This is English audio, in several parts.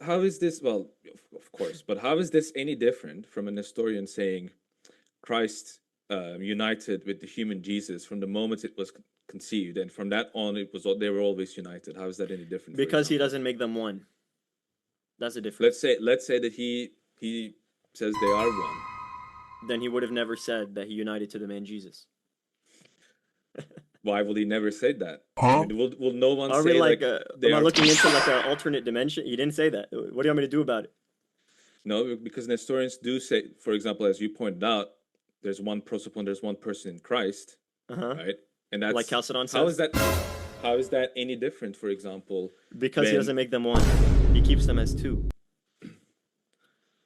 how is this? Well, of course, but how is this any different from a Nestorian saying Christ united with the human Jesus from the moment it was conceived, and from that on it was they were always united? How is that any different? Because he doesn't make them one. That's the difference. Let's say that he says they are one. Then he would have never said that he united to the man Jesus. Why will he never say that? I mean, will no one Are say we like am I looking into like an alternate dimension? He didn't say that. What do you want me to do about it? No, because Nestorians do say, for example, as you pointed out, there's one prosopon, there's one person in Christ, right? And that's like Chalcedon says. How is that any different, for example? Because he doesn't make them one. He keeps them as two.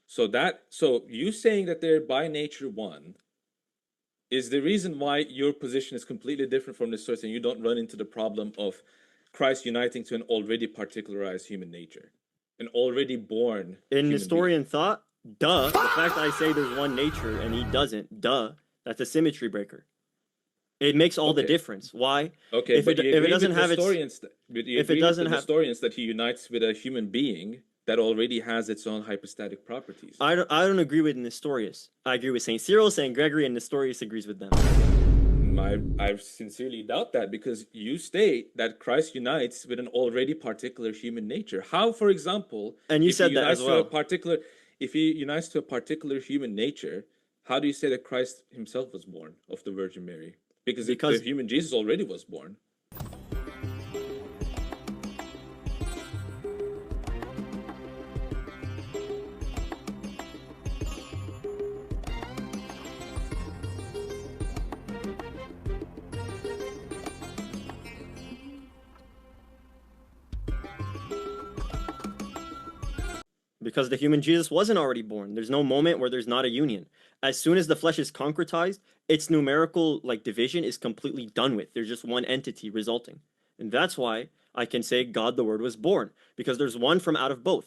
So you saying that they're by nature one is the reason why your position is completely different from this source, and you don't run into the problem of Christ uniting to an already particularized human nature, an already born. In Nestorian thought, duh. The fact I say there's one nature and he doesn't, duh. That's a symmetry breaker. It makes all the difference. Why? Okay, if it doesn't have Nestorians, if it doesn't have Nestorians that he unites with a human being that already has its own hypostatic properties. I don't agree with Nestorius. I agree with Saint Cyril, Saint Gregory, and Nestorius agrees with them. I sincerely doubt that, because you state that Christ unites with an already particular human nature. How, for example, and you said that as well. If he unites to a particular human nature, how do you say that Christ himself was born of the Virgin Mary? Because the human Jesus already was born. Because the human Jesus wasn't already born. There's no moment where there's not a union. As soon as the flesh is concretized, its numerical division is completely done with. There's just one entity resulting. And that's why I can say God the Word was born, because there's one from out of both.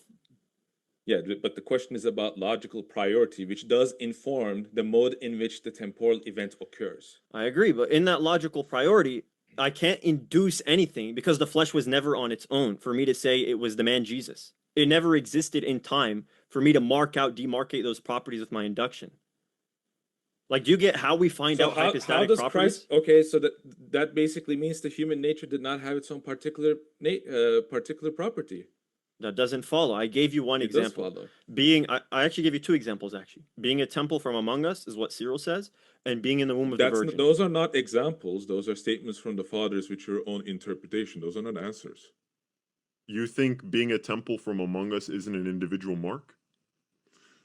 Yeah, but the question is about logical priority, which does inform the mode in which the temporal event occurs. I agree, but in that logical priority, I can't induce anything, because the flesh was never on its own for me to say it was the man Jesus. It never existed in time for me to demarcate those properties with my induction. Like, do you get how we find out hypostatic properties? Christ, okay, so that basically means the human nature did not have its own particular property. That doesn't follow. I gave you one example. I actually gave you two examples, actually. Being a temple from among us is what Cyril says, and being in the womb of the Virgin. Those are not examples. Those are statements from the fathers with your own interpretation. Those are not answers. You think being a temple from among us isn't an individual mark?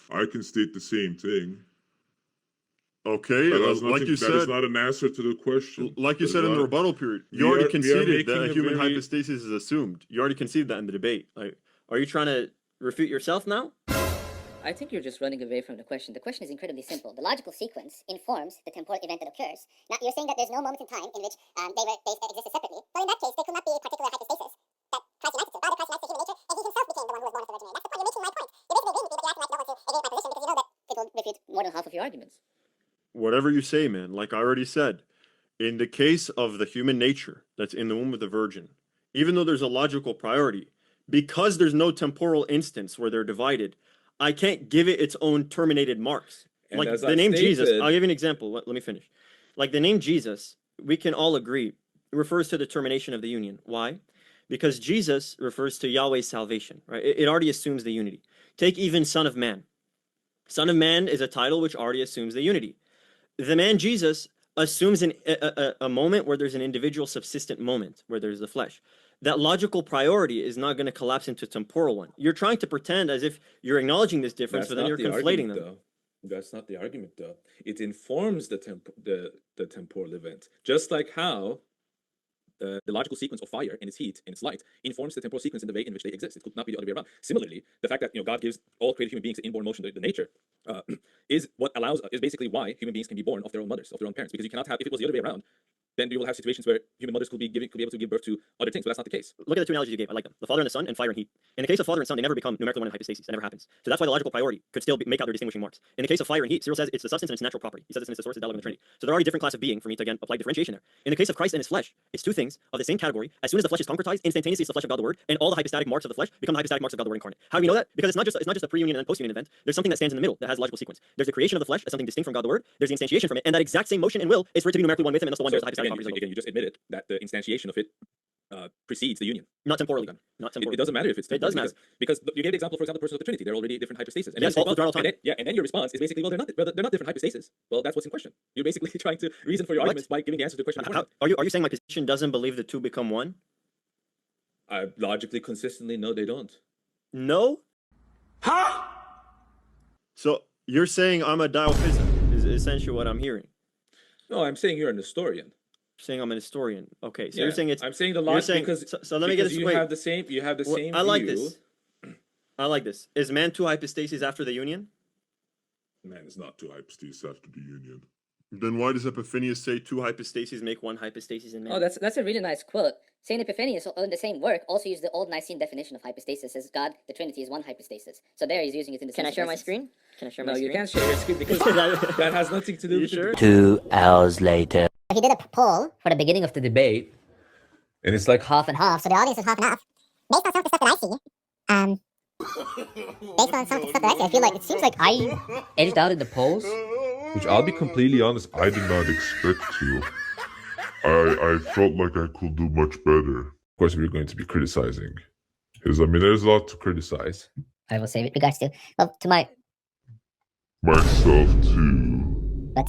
I can state the same thing. Okay, like you said, that is not an answer to the question. Like you said in the rebuttal period, you already conceded that a human hypostasis is assumed. You already conceded that in the debate. Like, are you trying to refute yourself now? I think you're just running away from the question. The question is incredibly simple. The logical sequence informs the temporal event that occurs. Now, you're saying that there's no moment in time in which they existed separately. But in that case, there could not be a particular hypostasis that Christ united to. Rather, Christ united to human nature, and he himself became the one who was born of the Virgin Mary. That's the point. You're making my point. You're basically agreeing with me, but you're acting like you don't want to agree with my position because you know that it will refute more than half of your arguments. Whatever you say, man, like I already said, in the case of the human nature that's in the womb of the Virgin, even though there's a logical priority, because there's no temporal instance where they're divided, I can't give it its own terminated marks. And like the name Jesus, I'll give you an example. Let me finish. Like the name Jesus, we can all agree, refers to the termination of the union. Why? Because Jesus refers to Yahweh's salvation, right? It already assumes the unity. Take even Son of Man. Son of Man is a title which already assumes the unity. The man Jesus assumes a moment where there's an individual subsistent moment, where there's the flesh. That logical priority is not going to collapse into a temporal one. You're trying to pretend as if you're acknowledging this difference, but then you're conflating them. Though. That's not the argument, though. It informs the temporal event, just like how the logical sequence of fire and its heat and its light informs the temporal sequence in the way in which they exist. It could not be the other way around. Similarly, the fact that God gives all created human beings the inborn motion, the nature, is basically why human beings can be born of their own mothers, of their own parents. Because you cannot have, if it was the other way around, then you will have situations where human mothers could be able to give birth to other things, but that's not the case. Look at the two analogies you gave. I like them. The Father and the Son, and fire and heat. In the case of Father and Son, they never become numerically one in hypostasis. That never happens. So that's why the logical priority could still make out their distinguishing marks. In the case of fire and heat, Cyril says it's the substance and its natural property. He says it's the source, the delegate, and the Trinity. So they're already different class of being for me to again apply differentiation there. In the case of Christ and his flesh, it's two things of the same category. As soon as the flesh is concretized, instantaneously it's the flesh of God the Word, and all the hypostatic marks of the flesh become the hypostatic marks of God the Word incarnate. How do we know that? Because it's not just a pre-union and post-union event. There's something that stands in the middle that has logical sequence. There's the creation of the flesh as something distinct from God the Word. There's the instantiation from it, and that exact same motion and will is for it to be numerically one with him, and that's the one So there's the hypostatic again, properties. you just admitted that the instantiation of it precedes the union. Not temporally. Not temporally. It doesn't matter if it's It does matter. because you gave the example, for example, the persons of the Trinity. They're already different hypostases. And Yes, then, throughout all time. and then your response is basically, well, they're not different hypostases. Well, that's what's in question. You're basically trying to reason for your arguments by giving the answer to the question. Are you saying my position doesn't believe the two become one? Logically, consistently, no, they don't. No. So you're saying I'm a dyophysite? Is essentially what I'm hearing. No, I'm saying you're an historian. Saying I'm an historian. Okay, so Yeah, you're saying it's. I'm saying the you're logic saying, because so let me get this you straight. have the same. You have the Well, same. I like view. this. I like this. Is man two hypostases after the union? Man is not two hypostases after the union. Then why does Epiphanius say two Hypostases make one hypostasis in man. Oh, that's a really nice quote. Saint Epiphanius, in the same work, also used the Old Nicene definition of hypostasis as God, the Trinity, is one hypostasis. So there he's using it in the Can I sense of share my essence. screen? Can I share my No, screen? you can't share your screen because that has nothing to do You with sure? 2 hours later. He did a poll For the beginning of the debate, And it's like, half and half, so the audience is half and half. Based on some of the stuff that I see, based on some of the stuff that I see, I feel like it seems like I edged out in the polls. which I'll be completely honest, I did not expect to. I felt like I could do much better. of course, we're going to be criticizing. Because, I mean, there's a lot to criticize. I will say with regards to, well, to my, Myself too. but